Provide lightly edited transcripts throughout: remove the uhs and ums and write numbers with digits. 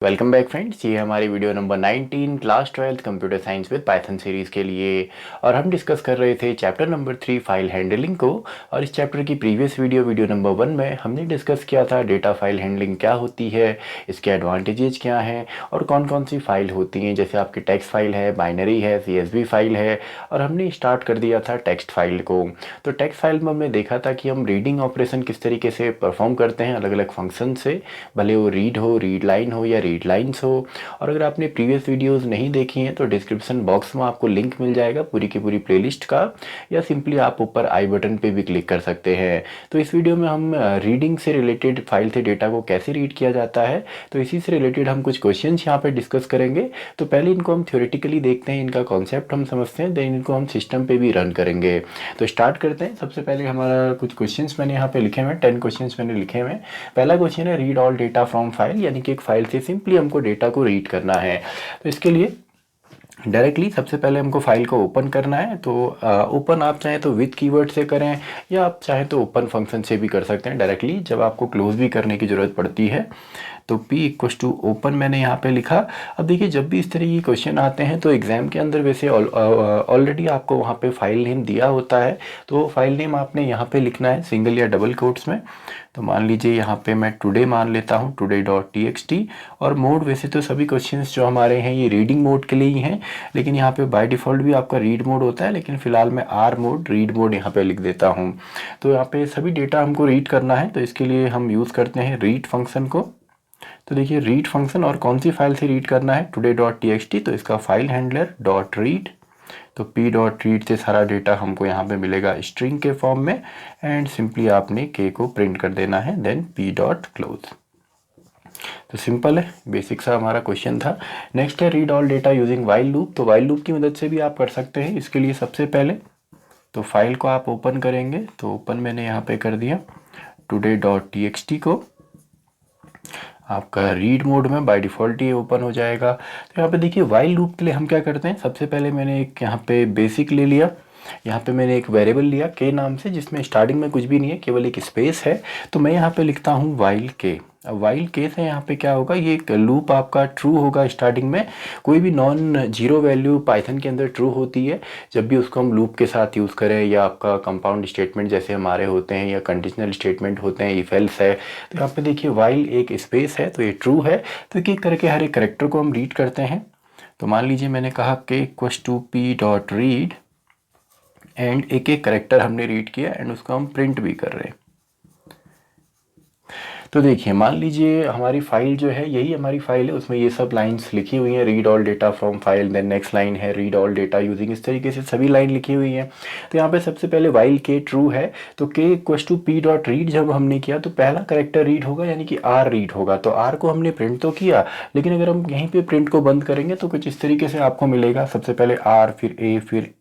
Welcome back friends, ये हमारी video number 19 class 12 computer science with Python series के लिए। और हम डिस्कस कर रहे थे चैप्टर नंबर 3 फाइल हैंडलिंग को। और इस चैप्टर की प्रीवियस वीडियो नंबर 1 में हमने डिस्कस किया था डेटा फाइल हैंडलिंग क्या होती है, इसके एडवांटेजेस क्या हैं और कौन कौन सी फाइल होती हैं। जैसे आपकी टेक्स्ट फाइल है, बाइनरी है, CSV फाइल है, और हमने स्टार्ट कर दिया था टेक्स्ट फाइल को। तो टेक्स्ट फाइल में हमने देखा था कि हम रीडिंग ऑपरेशन किस तरीके से परफॉर्म करते हैं अलग अलग फंक्शन से, भले वो रीड हो, रीड लाइन हो या रीड लाइन्स हो। और अगर आपने प्रीवियस वीडियोस नहीं देखी हैं तो डिस्क्रिप्शन बॉक्स में आपको लिंक मिल जाएगा पूरी की पूरी प्लेलिस्ट का, या सिंपली आप ऊपर आई बटन पे भी क्लिक कर सकते हैं। तो इस वीडियो में हम रीडिंग से रिलेटेड फाइल से डेटा को कैसे रीड किया जाता है, तो इसी से रिलेटेड हम कुछ क्वेश्चंस यहाँ पे डिस्कस करेंगे। तो पहले इनको हम थ्योरेटिकली देखते हैं, इनका कॉन्सेप्ट हम समझते हैं, देन इनको हम सिस्टम पे भी रन करेंगे। तो स्टार्ट करते हैं। सबसे पहले हमारा कुछ क्वेश्चंस मैंने यहाँ पे लिखे हुए हैं, 10 क्वेश्चंस मैंने लिखे हुए हैं। पहला क्वेश्चन है read all data from file, यानी कि एक फाइल से सिंपली हमको डेटा को रीड करना है। तो इसके लिए डायरेक्टली सबसे पहले हमको फाइल को ओपन करना है। तो ओपन आप चाहें तो विद कीवर्ड से करें, या आप चाहें तो ओपन फंक्शन से भी कर सकते हैं डायरेक्टली, जब आपको क्लोज भी करने की ज़रूरत पड़ती है। तो P इक्वस टू ओपन मैंने यहाँ पे लिखा। अब देखिए, जब भी इस तरह की क्वेश्चन आते हैं तो एग्ज़ाम के अंदर वैसे ऑलरेडी आपको वहाँ पे फाइल नेम दिया होता है। तो फाइल नेम आपने यहाँ पे लिखना है सिंगल या डबल कोट्स में। तो मान लीजिए यहाँ पे मैं टुडे मान लेता हूँ, today.txt। और मोड वैसे तो सभी क्वेश्चंस जो हमारे हैं ये रीडिंग मोड के लिए ही हैं, लेकिन यहाँ पे बाय डिफ़ॉल्ट भी आपका रीड मोड होता है, लेकिन फ़िलहाल मैं आर मोड रीड मोड यहाँ पे लिख देता हूँ। तो यहाँ पे सभी डेटा हमको रीड करना है, तो इसके लिए हम यूज़ करते हैं रीड फंक्शन को। तो देखिए, रीड फंक्शन और कौन सी फाइल से रीड करना है, today.txt, तो इसका फाइल हैंडलर डॉट रीड। तो p डॉट रीड से सारा डेटा हमको यहाँ पे मिलेगा स्ट्रिंग के फॉर्म में, एंड सिंपली आपने k को प्रिंट कर देना है, देन p डॉट क्लोज। तो सिंपल है, बेसिक सा हमारा क्वेश्चन था। नेक्स्ट है read all data using while loop. तो वाइल लूप की मदद से भी आप कर सकते हैं। इसके लिए सबसे पहले तो फाइल को आप ओपन करेंगे, तो ओपन मैंने यहाँ पे कर दिया today.txt को। आपका रीड मोड में बाय डिफ़ॉल्ट ये ओपन हो जाएगा। तो यहाँ पे देखिए, वाइल लूप के लिए हम क्या करते हैं, सबसे पहले मैंने एक यहाँ पे बेसिक ले लिया। यहाँ पे मैंने एक वेरिएबल लिया के नाम से, जिसमें स्टार्टिंग में कुछ भी नहीं है, केवल एक स्पेस है। तो मैं यहाँ पे लिखता हूँ वाइल के। अब वाइल के से यहाँ पे क्या होगा, ये एक लूप आपका ट्रू होगा स्टार्टिंग में। कोई भी नॉन जीरो वैल्यू पाइथन के अंदर ट्रू होती है जब भी उसको हम लूप के साथ यूज़ करें, या आपका कंपाउंड स्टेटमेंट जैसे हमारे होते हैं, या कंडीशनल स्टेटमेंट होते हैं, इफ एल्स है। तो यहाँ पे देखिए, वाइल एक स्पेस है तो ये ट्रू है। तो एक एक करके हर एक करेक्टर को हम रीड करते हैं। तो मान लीजिए मैंने कहा के equals to p dot read, and एक एक करेक्टर हमने रीड किया, एंड उसको हम प्रिंट भी कर रहे हैं। तो देखिए, मान लीजिए हमारी फाइल जो है, यही हमारी फाइल है, उसमें ये सब लाइंस लिखी हुई हैं, read all data from file, then next line है रीड ऑल डेटा यूजिंग, इस तरीके से सभी लाइन लिखी हुई हैं। तो यहाँ पे सबसे पहले वाइल के ट्रू है, तो के equals to p dot read जब हमने किया तो पहला करेक्टर रीड होगा, यानी कि आर रीड होगा। तो आर को हमने प्रिंट तो किया, लेकिन अगर हम यहीं पर प्रिंट को बंद करेंगे तो कुछ इस तरीके से आपको मिलेगा। सबसे पहले आर, फिर ए, फिर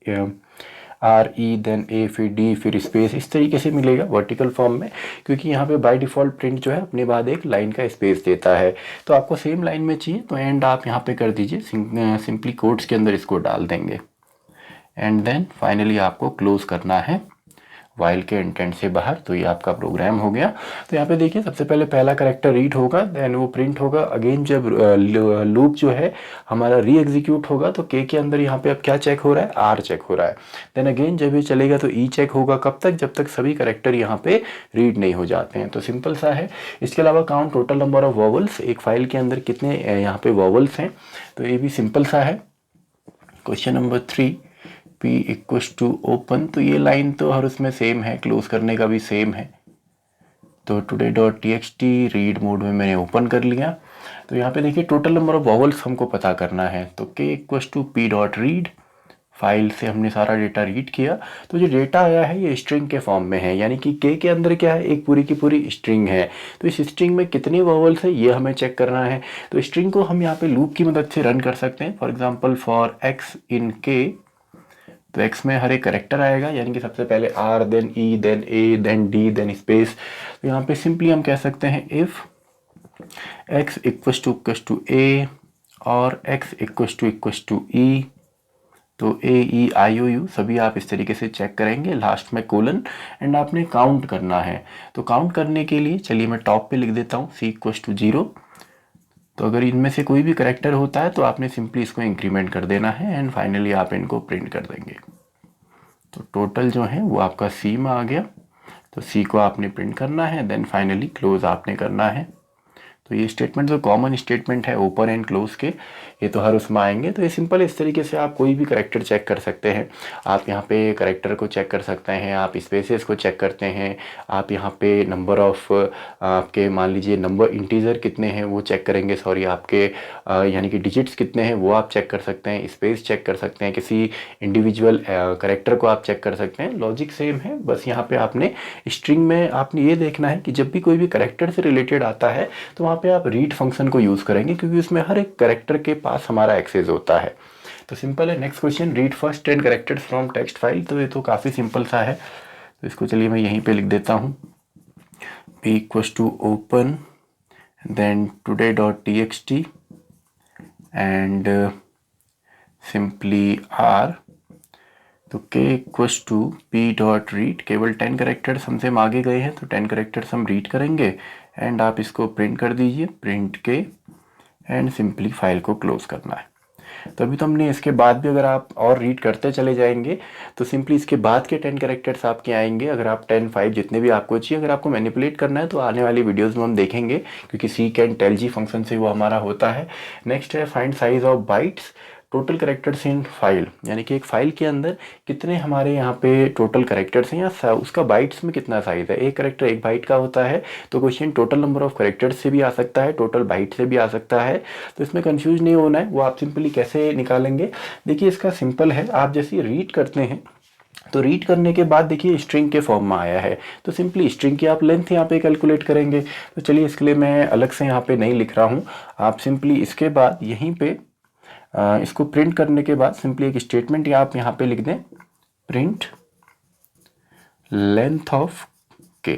आर ई, देन ए, फिर डी, फिर स्पेस, इस तरीके से मिलेगा वर्टिकल फॉर्म में, क्योंकि यहाँ पे बाय डिफ़ॉल्ट प्रिंट जो है अपने बाद एक लाइन का स्पेस देता है। तो आपको सेम लाइन में चाहिए तो एंड आप यहाँ पे कर दीजिए, सिंपली कोट्स के अंदर इसको डाल देंगे, एंड देन फाइनली आपको क्लोज करना है वाइल के इंटेंट से बाहर। तो ये आपका प्रोग्राम हो गया। तो यहाँ पे देखिए, सबसे पहले पहला करेक्टर रीड होगा, देन वो प्रिंट होगा। अगेन जब लूप जो है हमारा री एग्जीक्यूट होगा, तो के अंदर यहाँ पे अब क्या चेक हो रहा है, आर चेक हो रहा है। देन अगेन जब ये चलेगा तो ई चेक होगा। कब तक, जब तक सभी करेक्टर यहाँ पे रीड नहीं हो जाते हैं। तो सिंपल सा है। इसके अलावा count total number of vowels, एक फाइल के अंदर कितने यहाँ पे वॉवल्स हैं, तो ये भी सिंपल सा है। Question number 3, p equals to open, तो ये लाइन तो हर उसमें सेम है, क्लोज करने का भी सेम है। तो today.txt रीड मोड में मैंने ओपन कर लिया। तो यहाँ पे देखिए, टोटल नंबर ऑफ वॉवल्स हमको पता करना है। तो k equals to p dot read, file से हमने सारा डेटा रीड किया। तो जो डेटा आया है ये स्ट्रिंग के फॉर्म में है, यानी कि k के अंदर क्या है, एक पूरी की पूरी स्ट्रिंग है। तो इस स्ट्रिंग में कितने वॉवल्स है ये हमें चेक करना है। तो स्ट्रिंग को हम यहाँ पे लूप की मदद से रन कर सकते हैं। For example, for x in k, तो x में हर एक करेक्टर आएगा, यानी कि सबसे पहले r, then e, then a, then d, then space. तो यहाँ पे सिंपली हम कह सकते हैं if x equals to a और x इक्वस टू e, तो a, e, i, o, u सभी आप इस तरीके से चेक करेंगे, लास्ट में कोलन, एंड आपने काउंट करना है। तो काउंट करने के लिए चलिए मैं टॉप पे लिख देता हूँ c इक्वस टू 0। तो अगर इनमें से कोई भी करेक्टर होता है तो आपने सिंपली इसको इंक्रीमेंट कर देना है एंड फाइनली आप इनको प्रिंट कर देंगे। तो टोटल जो है वो आपका सी में आ गया, तो सी को आपने प्रिंट करना है, देन फाइनली क्लोज आपने करना है। तो ये स्टेटमेंट जो कॉमन स्टेटमेंट है ओपन एंड क्लोज के, ये तो हर उसमें आएंगे। तो ये सिंपल इस तरीके से आप कोई भी करेक्टर चेक कर सकते हैं। आप यहाँ पे करेक्टर को चेक कर सकते हैं, आप स्पेसेस को चेक करते हैं, आप यहाँ पे नंबर ऑफ आपके मान लीजिए नंबर इंटीजर कितने हैं वो चेक करेंगे, सॉरी आपके यानी कि डिजिट्स कितने हैं वो आप चेक कर सकते हैं, स्पेस चेक कर सकते हैं, किसी इंडिविजुअल करेक्टर को आप चेक कर सकते हैं। लॉजिक सेम है, बस यहाँ पे आपने स्ट्रिंग में आपने ये देखना है कि जब भी कोई भी करेक्टर से रिलेटेड आता है तो वहाँ पे आप रीड फंक्शन को यूज़ करेंगे, क्योंकि उसमें हर एक करेक्टर के पास हमारा एक्सेस होता है। तो सिंपल है। Next question, read first 10 characters from text file. तो ये तो काफ़ी सिंपल सा है, तो इसको चलिए मैं यहीं पे लिख देता हूँ, p equals to open then today.txt and simply r। तो k equals to p dot read, केवल 10 करेक्टर्स हमसे हम आगे गए हैं तो 10 करेक्टर्स हम रीड करेंगे एंड आप इसको प्रिंट कर दीजिए, प्रिंट के एंड सिंपली फाइल को क्लोज करना है। तो अभी तो हमने इसके बाद भी अगर आप और रीड करते चले जाएंगे तो सिंपली इसके बाद के 10 करेक्टर्स आपके आएंगे। अगर आप 10, 5 जितने भी आपको चाहिए, अगर आपको मैनिपुलेट करना है तो आने वाली वीडियोस में हम देखेंगे, क्योंकि seek and tellg function से वो हमारा होता है। नेक्स्ट है find size of bytes total characters in file, यानी कि एक फाइल के अंदर कितने हमारे यहाँ पे टोटल करेक्टर्स हैं या उसका बाइट्स में कितना साइज है। एक करेक्टर 1 बाइट का होता है, तो question total number of characters से भी आ सकता है, टोटल बाइट से भी आ सकता है। तो इसमें कंफ्यूज नहीं होना है, वो आप सिंपली कैसे निकालेंगे। देखिए इसका सिंपल है, आप जैसे रीड करते हैं तो रीड करने के बाद देखिए स्ट्रिंग के फॉर्म में आया है, तो सिंपली स्ट्रिंग की आप लेंथ यहाँ पे कैलकुलेट करेंगे। तो चलिए इसके लिए मैं अलग से यहाँ पे नहीं लिख रहा हूँ, आप सिंपली इसके बाद यहीं पे इसको प्रिंट करने के बाद सिंपली एक स्टेटमेंट या आप यहाँ पे लिख दें, प्रिंट लेंथ ऑफ के।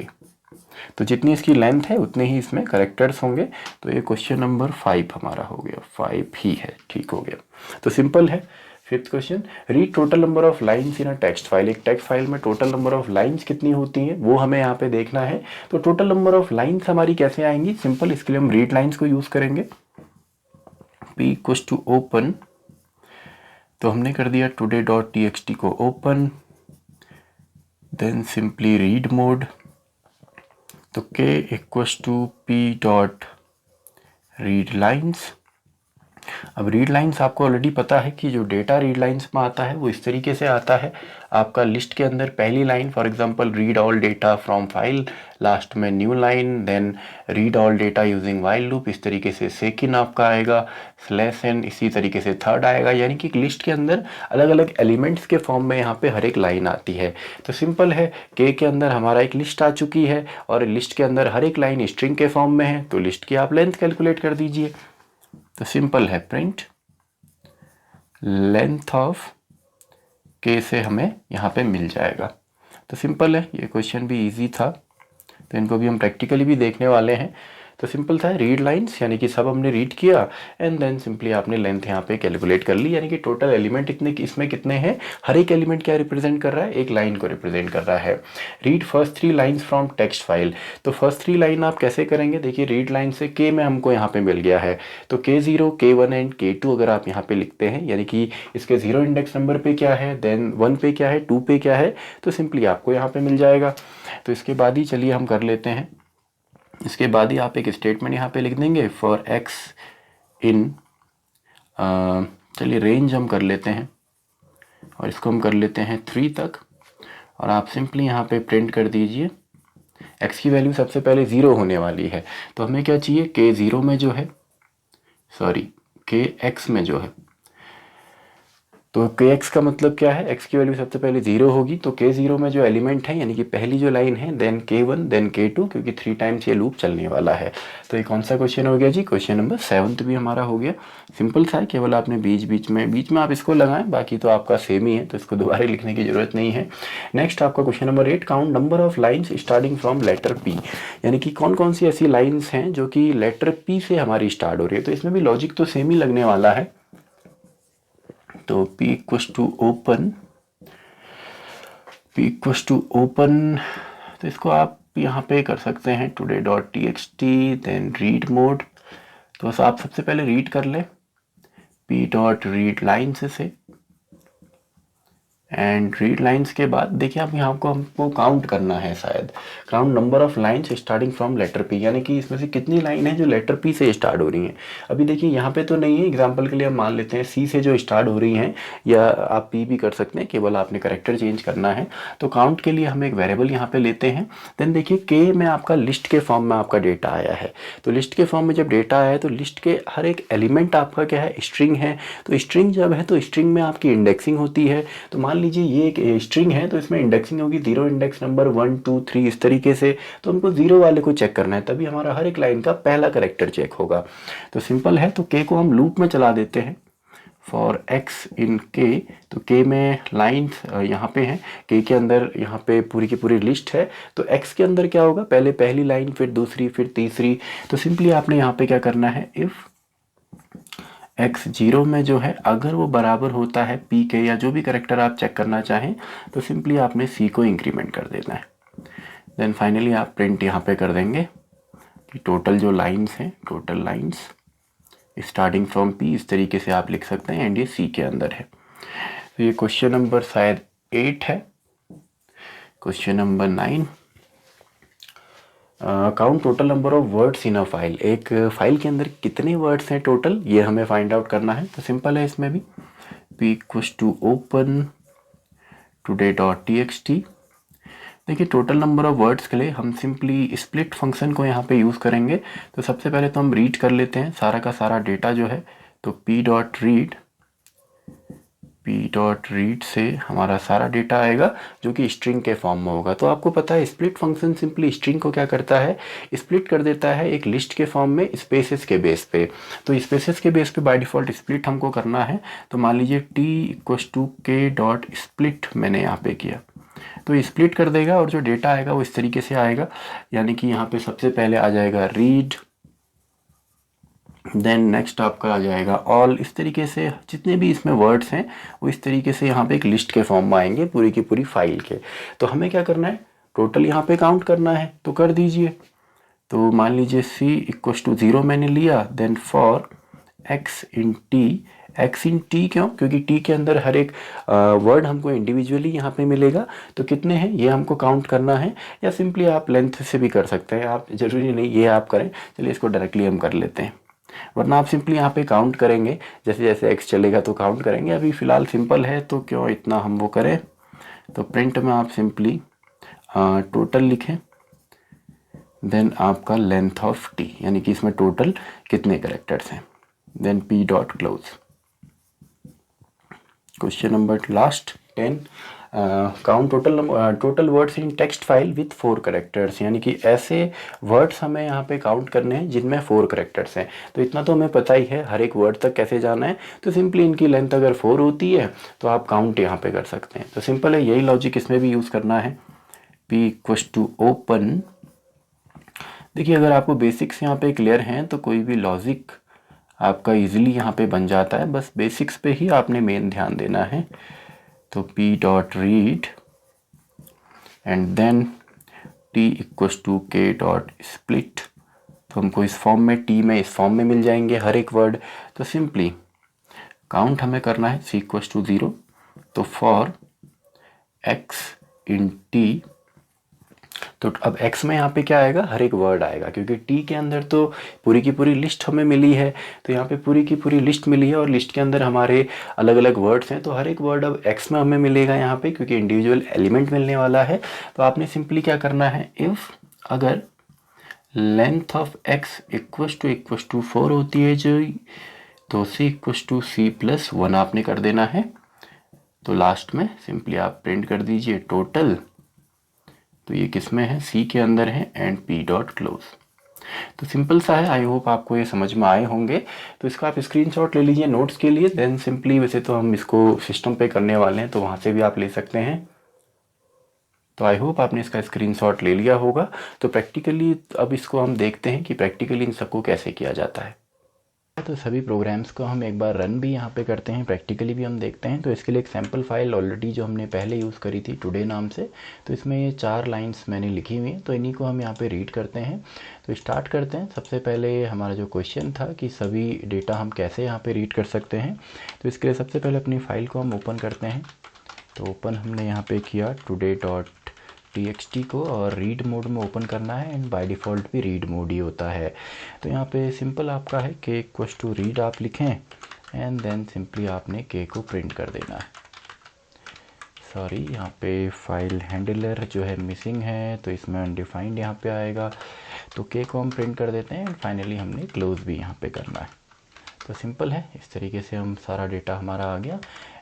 तो जितनी इसकी लेंथ है उतने ही इसमें करेक्टर्स होंगे। तो ये क्वेश्चन नंबर 5 हमारा हो गया, 5 ही है, ठीक हो गया। तो सिंपल है। Fifth question, read total number of lines in a text file. एक टेक्स्ट फाइल में टोटल नंबर ऑफ लाइन्स कितनी होती हैं वो हमें यहाँ पे देखना है। तो टोटल नंबर ऑफ लाइन्स हमारी कैसे आएंगी, सिंपल इसके लिए हम रीड लाइन्स को यूज़ करेंगे। p इक्वल्स टू ओपन, तो हमने कर दिया today.txt को open, then simply read mode, तो k equals to p dot read lines. अब रीड लाइन्स आपको ऑलरेडी पता है कि जो डेटा रीड लाइन्स में आता है वो इस तरीके से आता है। आपका लिस्ट के अंदर पहली line for example read all data from file, last में new line, then read all data using while loop, इस तरीके से सेकंड आपका आएगा, स्लैश एन, इसी तरीके से थर्ड आएगा। यानी कि लिस्ट के अंदर अलग अलग एलिमेंट्स के फॉर्म में यहाँ पे हर एक लाइन आती है। तो सिंपल है, के अंदर हमारा एक लिस्ट आ चुकी है और लिस्ट के अंदर हर एक लाइन स्ट्रिंग के फॉर्म में है, तो लिस्ट की आप लेंथ कैलकुलेट कर दीजिए। तो सिंपल है, प्रिंट लेंथ ऑफ के से हमें यहाँ पे मिल जाएगा। तो सिंपल है, ये क्वेश्चन भी इजी था, तो इनको भी हम प्रैक्टिकली भी देखने वाले हैं। तो सिंपल था, रीड लाइंस यानी कि सब हमने रीड किया एंड देन सिंपली आपने लेंथ यहाँ पे कैलकुलेट कर ली, यानी कि टोटल एलिमेंट इतने इसमें कितने हैं, हर एक एलिमेंट क्या रिप्रेजेंट कर रहा है, एक लाइन को रिप्रेजेंट कर रहा है। Read first 3 lines from text file, तो फर्स्ट 3 लाइन आप कैसे करेंगे, देखिए रीड लाइन से के में हमको यहाँ पे मिल गया है, तो K0, K1 एंड K2 अगर आप यहाँ पे लिखते हैं, यानी कि इसके 0 इंडेक्स नंबर पे क्या है, देन 1 पे क्या है, 2 पे क्या है, तो सिंपली आपको यहाँ पे मिल जाएगा। तो इसके बाद ही चलिए हम कर लेते हैं, इसके बाद ही आप एक स्टेटमेंट यहाँ पे लिख देंगे फॉर एक्स इन, चलिए रेंज हम कर लेते हैं और इसको हम कर लेते हैं 3 तक, और आप सिंपली यहाँ पे प्रिंट कर दीजिए x की वैल्यू सबसे पहले 0 होने वाली है, तो हमें क्या चाहिए, K0 में जो है, सॉरी Kx में जो है, तो Kx का मतलब क्या है, x की वैल्यू सबसे पहले 0 होगी, तो K0 में जो एलिमेंट है यानी कि पहली जो लाइन है, देन K1 देन K2, क्योंकि 3 टाइम्स ये लूप चलने वाला है। तो ये कौन सा क्वेश्चन हो गया जी, क्वेश्चन नंबर 7 भी हमारा हो गया। सिंपल सा है, केवल आपने बीच में आप इसको लगाएं, बाकी तो आपका सेम ही है, तो इसको दोबारा लिखने की जरूरत नहीं है। नेक्स्ट आपका question number 8, count number of lines starting from letter P, यानी कि कौन कौन सी ऐसी लाइन्स हैं जो कि लेटर P से हमारी स्टार्ट हो रही है। तो इसमें भी लॉजिक तो सेम ही लगने वाला है। तो p इक्वल्स टू ओपन, तो इसको आप यहाँ पे कर सकते हैं today.txt, देन रीड मोड, तो बस आप सबसे पहले रीड कर लें पी डॉट रीड लाइन्स से, एंड रीड लाइन्स के बाद देखिए आप यहाँ को हमको काउंट करना है, शायद count number of lines starting from letter P, यानी कि इसमें से कितनी लाइन है जो लेटर पी से स्टार्ट हो रही हैं। अभी देखिए यहाँ पे तो नहीं है, एग्जांपल के लिए हम मान लेते हैं सी से जो स्टार्ट हो रही हैं, या आप पी भी कर सकते हैं, केवल आपने करेक्टर चेंज करना है। तो काउंट के लिए हम एक वेरिएबल यहाँ पे लेते हैं। देन देखिए के में आपका लिस्ट के फॉर्म में आपका डेटा आया है, तो लिस्ट के फॉर्म में जब डेटा आया है तो लिस्ट के हर एक एलिमेंट आपका क्या है, स्ट्रिंग है। तो स्ट्रिंग जब है तो स्ट्रिंग में आपकी इंडेक्सिंग होती है। तो मान लीजिए ये एक स्ट्रिंग है, तो इसमें इंडेक्सिंग होगी 0 इंडेक्स नंबर 1 2 3 इस तरीके से। तो हमको 0 वाले को चेक करना है, तभी हमारा हर एक लाइन का पहला करेक्टर चेक होगा। तो सिंपल है, तो के को हम लूप में चला देते हैं फॉर एक्स इन के। तो के में लाइन्स यहाँ पे हैं, के अंदर यहाँ पे पूरी की पूरी लिस्ट है। तो एक्स के अंदर क्या होगा, पहले पहली लाइन, फिर दूसरी, फिर तीसरी। तो सिंपली आपने यहाँ पे क्या करना है, इफ़ एक्स 0 में जो है अगर वो बराबर होता है पी के, या जो भी करेक्टर आप चेक करना चाहें, तो सिंपली आपने सी को इंक्रीमेंट कर देना है। देन फाइनली आप प्रिंट यहाँ पे कर देंगे कि टोटल जो लाइंस हैं, total lines starting from P, इस तरीके से आप लिख सकते हैं, एंड ये सी के अंदर है। तो ये क्वेश्चन नंबर शायद 8 है। Question number 9, count total number of words in a file. एक फाइल के अंदर कितने वर्ड्स हैं टोटल, ये हमें फाइंड आउट करना है। तो सिंपल है इसमें भी, p equals to open today.txt। देखिए टोटल नंबर ऑफ वर्ड्स के लिए हम सिंपली स्प्लिट फंक्शन को यहाँ पे यूज़ करेंगे। तो सबसे पहले तो हम रीड कर लेते हैं सारा का सारा डेटा जो है। तो p.read से हमारा सारा डेटा आएगा जो कि स्ट्रिंग के फॉर्म में होगा। तो आपको पता है स्प्लिट फंक्शन सिंपली स्ट्रिंग को क्या करता है, स्प्लिट कर देता है एक लिस्ट के फॉर्म में स्पेसेस के बेस पे। तो स्पेसेस के बेस पे बाय डिफ़ॉल्ट स्प्लिट हमको करना है। तो मान लीजिए t इक्वल्स टू के डॉट स्प्लिट मैंने यहाँ पे किया, तो स्प्लिट कर देगा और जो डेटा आएगा वो इस तरीके से आएगा। यानी कि यहाँ पे सबसे पहले आ जाएगा रीड, देन नेक्स्ट आपका आ जाएगा ऑल। इस तरीके से जितने भी इसमें वर्ड्स हैं वो इस तरीके से यहाँ पे एक लिस्ट के फॉर्म में आएंगे पूरी की पूरी फाइल के। तो हमें क्या करना है, टोटल यहाँ पे काउंट करना है, तो कर दीजिए। तो मान लीजिए c इक्वल्स टू 0 मैंने लिया, then for x in t। x in t क्यों, क्योंकि t के अंदर हर एक वर्ड हमको इंडिविजुअली यहाँ पे मिलेगा। तो कितने हैं ये हमको काउंट करना है, या सिंपली आप लेंथ से भी कर सकते हैं, आप ज़रूरी नहीं ये आप करें। चलिए इसको डायरेक्टली हम कर लेते हैं, वरना आप सिंपली यहाँ पे काउंट करेंगे, जैसे जैसे x चलेगा तो काउंट करेंगे। अभी फ़िलहाल सिंपल है तो क्यों इतना हम वो करें। तो प्रिंट में आप सिंपली टोटल लिखें, देन आपका लेंथ ऑफ t, यानी कि इसमें टोटल कितने करेक्टर्स हैं, then p dot close. Question number last 10, count total words in text file with 4 characters. यानी कि ऐसे वर्ड्स हमें यहाँ पे काउंट करने हैं जिनमें 4 करेक्टर्स हैं। तो इतना तो हमें पता ही है हर एक वर्ड तक कैसे जाना है। तो सिंपली इनकी लेंथ अगर 4 होती है तो आप काउंट यहाँ पे कर सकते हैं। तो सिंपल है, यही लॉजिक इसमें भी यूज़ करना है। p equals to open. देखिए अगर आपको बेसिक्स यहाँ पे क्लियर हैं तो कोई भी लॉजिक आपका इजीली यहाँ पे बन जाता है, बस बेसिक्स पे ही आपने मेन ध्यान देना है। तो p dot read and then t equals to k dot split. तो हमको इस फॉर्म में t में इस फॉर्म में मिल जाएंगे हर एक वर्ड। तो सिंपली काउंट हमें करना है c इक्वल्स टू 0। तो फॉर x इन t, तो अब x में यहाँ पे क्या आएगा, हर एक वर्ड आएगा, क्योंकि t के अंदर तो पूरी की पूरी लिस्ट हमें मिली है। तो यहाँ पे पूरी की पूरी लिस्ट मिली है और लिस्ट के अंदर हमारे अलग अलग वर्ड्स हैं। तो हर एक वर्ड अब x में हमें मिलेगा यहाँ पे, क्योंकि इंडिविजुअल एलिमेंट मिलने वाला है। तो आपने सिंपली क्या करना है, इफ़ अगर length of x equals to 4 होती है जो, तो c equals to c plus 1 आपने कर देना है। तो लास्ट में सिंपली आप प्रिंट कर दीजिए टोटल। तो ये किस में है, सी के अंदर है, एंड p डॉट क्लोज। तो सिंपल सा है, आई होप आपको ये समझ में आए होंगे। तो इसका आप स्क्रीनशॉट ले लीजिए नोट्स के लिए, देन सिंपली, वैसे तो हम इसको सिस्टम पे करने वाले हैं तो वहाँ से भी आप ले सकते हैं। तो आई होप आपने इसका स्क्रीनशॉट ले लिया होगा। तो प्रैक्टिकली अब इसको हम देखते हैं कि प्रैक्टिकली इन सबको कैसे किया जाता है। तो सभी प्रोग्राम्स को हम एक बार रन भी यहाँ पे करते हैं, प्रैक्टिकली भी हम देखते हैं। तो इसके लिए एक सैम्पल फाइल ऑलरेडी जो हमने पहले यूज़ करी थी टुडे नाम से, तो इसमें ये 4 लाइंस मैंने लिखी हुई हैं, तो इन्हीं को हम यहाँ पे रीड करते हैं। तो स्टार्ट करते हैं। सबसे पहले हमारा जो क्वेश्चन था कि सभी डेटा हम कैसे यहाँ पे रीड कर सकते हैं, तो इसके लिए सबसे पहले अपनी फ़ाइल को हम ओपन करते हैं। तो ओपन हमने यहाँ पे किया today.txt को, और रीड मोड में ओपन करना है, एंड बाय डिफ़ॉल्ट भी रीड मोड ही होता है। तो यहाँ पे सिंपल आपका है k इक्वल्स टू रीड आप लिखें, एंड देन सिंपली आपने k को प्रिंट कर देना है। सॉरी, यहाँ पे फाइल हैंडलर जो है मिसिंग है, तो इसमें अनडिफाइंड यहाँ पे आएगा। तो k को हम प्रिंट कर देते हैं, एंड फाइनली हमने क्लोज भी यहाँ पे करना है। तो सिंपल है, इस तरीके से हम सारा डेटा हमारा आ गया।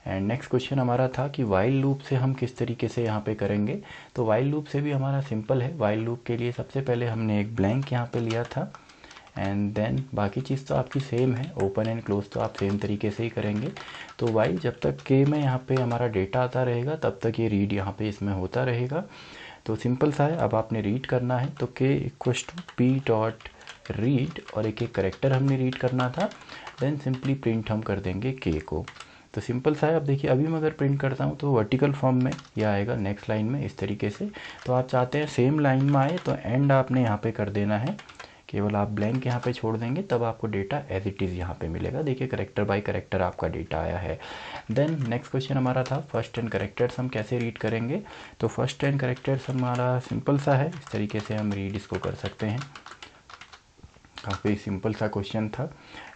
एंड नेक्स्ट क्वेश्चन हमारा था कि वाइल लूप से हम किस तरीके से यहाँ पे करेंगे। तो वाइल लूप से भी हमारा सिंपल है। वाइल लूप के लिए सबसे पहले हमने एक ब्लैंक यहाँ पे लिया था, एंड देन बाकी चीज़ तो आपकी सेम है, ओपन एंड क्लोज तो आप सेम तरीके से ही करेंगे। तो वाइल जब तक के में यहाँ पे हमारा डेटा आता रहेगा तब तक ये रीड यहाँ पे इसमें होता रहेगा। तो सिंपल सा है, अब आपने रीड करना है, तो k equals to p dot read, और एक एक करेक्टर हमने रीड करना था, देन सिंपली प्रिंट हम कर देंगे k को। तो सिंपल सा है। अब देखिए, अभी मैं अगर प्रिंट करता हूँ तो वर्टिकल फॉर्म में यह आएगा नेक्स्ट लाइन में इस तरीके से। तो आप चाहते हैं सेम लाइन में आए, तो एंड आपने यहाँ पे कर देना है, केवल आप ब्लैंक यहाँ पे छोड़ देंगे, तब आपको डेटा एज इट इज़ यहाँ पे मिलेगा। देखिए, करेक्टर बाय करेक्टर आपका डेटा आया है। देन नेक्स्ट क्वेश्चन हमारा था फर्स्ट 10 करेक्टर्स हम कैसे रीड करेंगे। तो फर्स्ट 10 करेक्टर्स हमारा सिंपल सा है, इस तरीके से हम रीड इसको कर सकते हैं। काफ़ी सिंपल सा क्वेश्चन था।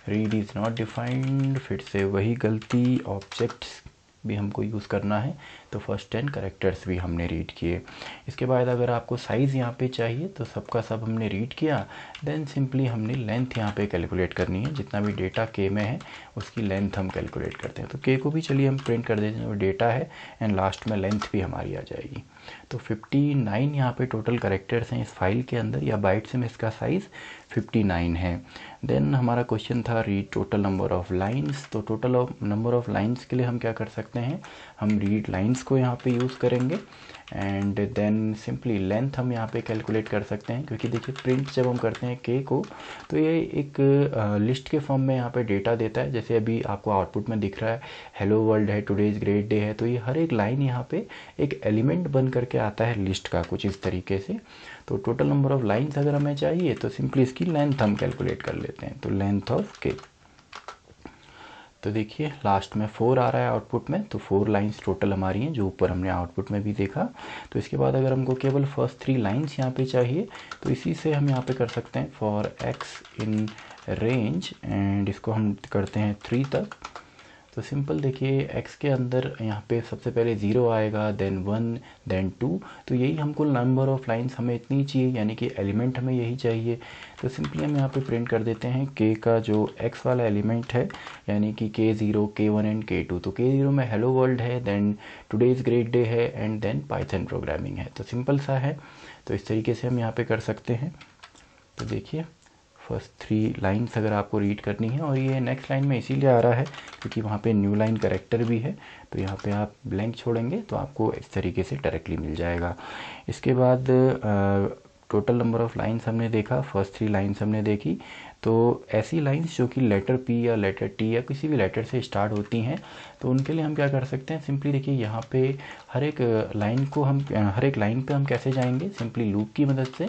रीड इज़ नॉट डिफाइंड, फिर से वही गलती, ऑब्जेक्ट्स भी हमको यूज़ करना है। तो फर्स्ट 10 करेक्टर्स भी हमने रीड किए। इसके बाद अगर आपको साइज़ यहाँ पे चाहिए तो सबका सब हमने रीड किया, देन सिंपली हमने लेंथ यहाँ पे कैलकुलेट करनी है। जितना भी डेटा के में है उसकी लेंथ हम कैलकुलेट करते हैं। तो के को भी चलिए हम प्रिंट कर देते हैं, जो डेटा है, एंड लास्ट में लेंथ भी हमारी आ जाएगी। तो 59 यहाँ पे टोटल करेक्टर्स हैं इस फाइल के अंदर, या बाइट्स में इसका साइज़ 59 है। देन हमारा क्वेश्चन था read total number of lines. तो टोटल नंबर ऑफ़ लाइंस के लिए हम क्या कर सकते हैं, हम रीड लाइंस को यहाँ पे यूज़ करेंगे, एंड देन सिंपली लेंथ हम यहाँ पे कैलकुलेट कर सकते हैं। क्योंकि देखिए, प्रिंट जब हम करते हैं के को, तो ये एक लिस्ट के फॉर्म में यहाँ पे डेटा देता है। जैसे अभी आपको आउटपुट में दिख रहा है हेलो वर्ल्ड है, टुडे इज़ ग्रेट डे है, तो ये हर एक लाइन यहाँ पे एक एलिमेंट बन करके आता है लिस्ट का, कुछ इस तरीके से। तो टोटल नंबर ऑफ़ लाइन्स अगर हमें चाहिए तो सिंपली इसकी लेंथ हम कैलकुलेट कर लेते हैं। तो लेंथ ऑफ के, तो देखिए लास्ट में 4 आ रहा है आउटपुट में, तो 4 लाइंस टोटल हमारी हैं, जो ऊपर हमने आउटपुट में भी देखा। तो इसके बाद अगर हमको केवल फर्स्ट 3 लाइंस यहाँ पे चाहिए, तो इसी से हम यहाँ पे कर सकते हैं for x in range, and इसको हम करते हैं 3 तक। तो सिंपल देखिए, x के अंदर यहाँ पे सबसे पहले 0 आएगा, देन 1, देन 2। तो यही हमको नंबर ऑफ़ लाइंस हमें इतनी चाहिए, यानी कि एलिमेंट हमें यही चाहिए। तो सिंपली हम यहाँ पे प्रिंट कर देते हैं k का जो x वाला एलिमेंट है, यानी कि k0, k1 एंड k2। तो k0 में हेलो वर्ल्ड है, then today is great day है, एंड देन पाइथन प्रोग्रामिंग है। तो सिंपल सा है। तो इस तरीके से हम यहाँ पे कर सकते हैं। तो देखिए, फर्स्ट 3 लाइन्स अगर आपको रीड करनी है, और ये नेक्स्ट लाइन में इसीलिए आ रहा है क्योंकि वहाँ पे न्यू लाइन करेक्टर भी है। तो यहाँ पे आप ब्लैंक छोड़ेंगे तो आपको इस तरीके से डायरेक्टली मिल जाएगा। इसके बाद टोटल नंबर ऑफ़ लाइन्स हमने देखा, फर्स्ट 3 लाइन्स हमने देखी। तो ऐसी लाइंस जो कि लेटर P या लेटर T या किसी भी लेटर से स्टार्ट होती हैं, तो उनके लिए हम क्या कर सकते हैं, सिंपली देखिए यहाँ पे हर एक लाइन पे हम कैसे जाएंगे, सिंपली लूप की मदद से।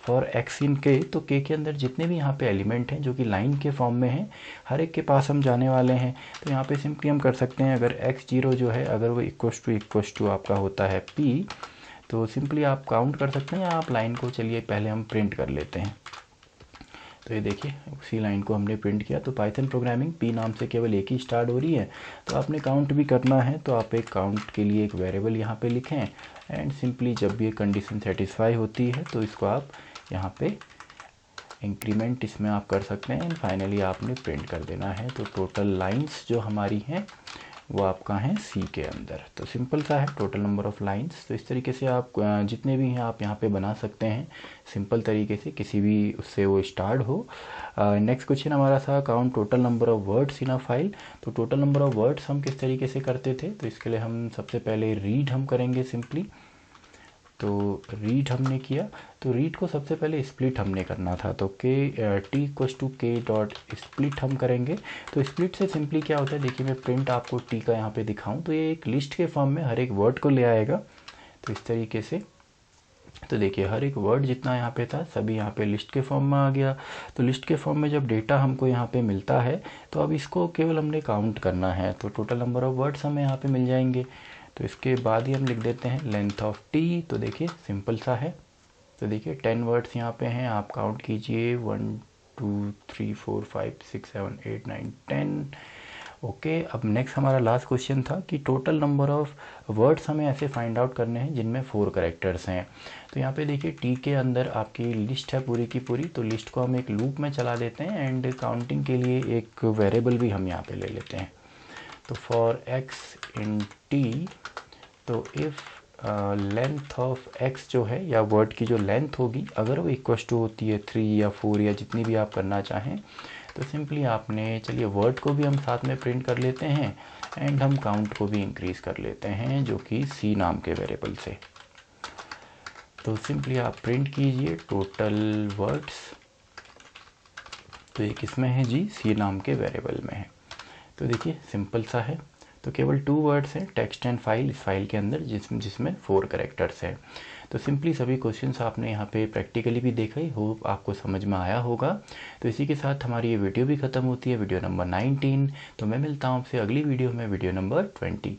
फॉर x इन k, तो k के अंदर जितने भी यहाँ पे एलिमेंट हैं जो कि लाइन के फॉर्म में हैं, हर एक के पास हम जाने वाले हैं। तो यहाँ पे सिंपली हम कर सकते हैं, अगर x0 जो है अगर वो इक्वस टू आपका होता है p, तो सिंपली आप काउंट कर सकते हैं, या आप लाइन को चलिए पहले हम प्रिंट कर लेते हैं। तो ये देखिए, उसी लाइन को हमने प्रिंट किया। तो पाइथन प्रोग्रामिंग पी नाम से केवल एक ही स्टार्ट हो रही है, तो आपने काउंट भी करना है, तो आप एक काउंट के लिए एक वेरिएबल यहाँ पे लिखें, एंड सिंपली जब भी ये कंडीशन सेटिस्फाई होती है तो इसको आप यहाँ पे इंक्रीमेंट इसमें आप कर सकते हैं, एंड फाइनली आपने प्रिंट कर देना है। तो टोटल लाइंस जो हमारी हैं वो आपका है सी के अंदर। तो सिंपल सा है टोटल नंबर ऑफ़ लाइंस। तो इस तरीके से आप जितने भी हैं आप यहाँ पे बना सकते हैं सिंपल तरीके से, किसी भी उससे वो स्टार्ट हो। नेक्स्ट क्वेश्चन हमारा था count total number of words in a file. तो टोटल नंबर ऑफ़ वर्ड्स हम किस तरीके से करते थे, तो इसके लिए हम सबसे पहले रीड हम करेंगे सिंपली। तो रीड हमने किया, तो रीड को सबसे पहले स्प्लिट हमने करना था, तो टी इक्वल्स टू के डॉट स्प्लिट हम करेंगे। तो स्प्लिट से सिंपली क्या होता है, देखिए मैं प्रिंट आपको टी का यहाँ पे दिखाऊं तो ये एक लिस्ट के फॉर्म में हर एक वर्ड को ले आएगा। तो इस तरीके से, तो देखिए हर एक वर्ड जितना यहाँ पे था सभी यहाँ पे लिस्ट के फॉर्म में आ गया। तो लिस्ट के फॉर्म में जब डेटा हमको यहाँ पे मिलता है तो अब इसको केवल हमने काउंट करना है, तो टोटल नंबर ऑफ वर्ड्स हमें यहाँ पे मिल जाएंगे। तो इसके बाद ही हम लिख देते हैं लेंथ ऑफ टी, तो देखिए सिंपल सा है। तो देखिए 10 वर्ड्स यहाँ पे हैं, आप काउंट कीजिए 1 2 3 4 5 6 7 8 9 10। ओके, अब नेक्स्ट हमारा लास्ट क्वेश्चन था कि टोटल नंबर ऑफ वर्ड्स हमें ऐसे फाइंड आउट करने हैं जिनमें 4 कैरेक्टर्स हैं। तो यहाँ पे देखिए टी के अंदर आपकी लिस्ट है पूरी की पूरी, तो लिस्ट को हम एक लूप में चला देते हैं एंड काउंटिंग के लिए एक वेरिएबल भी हम यहाँ पे ले लेते हैं। तो फॉर एक्स इन टी, तो इफ़ लेंथ ऑफ एक्स जो है या वर्ड की जो लेंथ होगी अगर वो इक्वल टू होती है 3 या 4 या जितनी भी आप करना चाहें, तो सिंपली आपने, चलिए वर्ड को भी हम साथ में प्रिंट कर लेते हैं एंड हम काउंट को भी इंक्रीज़ कर लेते हैं जो कि सी नाम के वेरिएबल से। तो सिंपली आप प्रिंट कीजिए टोटल वर्ड्स, तो ये किस में है जी, सी नाम के वेरिएबल में है। तो देखिए सिंपल सा है, तो केवल 2 वर्ड्स हैं टेक्स्ट एंड फाइल इस फाइल के अंदर जिसमें 4 कैरेक्टर्स हैं। तो सिंपली सभी क्वेश्चंस आपने यहाँ पे प्रैक्टिकली भी देखा ही, होप आपको समझ में आया होगा। तो इसी के साथ हमारी ये वीडियो भी ख़त्म होती है, वीडियो नंबर 19। तो मैं मिलता हूँ आपसे अगली वीडियो में, वीडियो नंबर 20।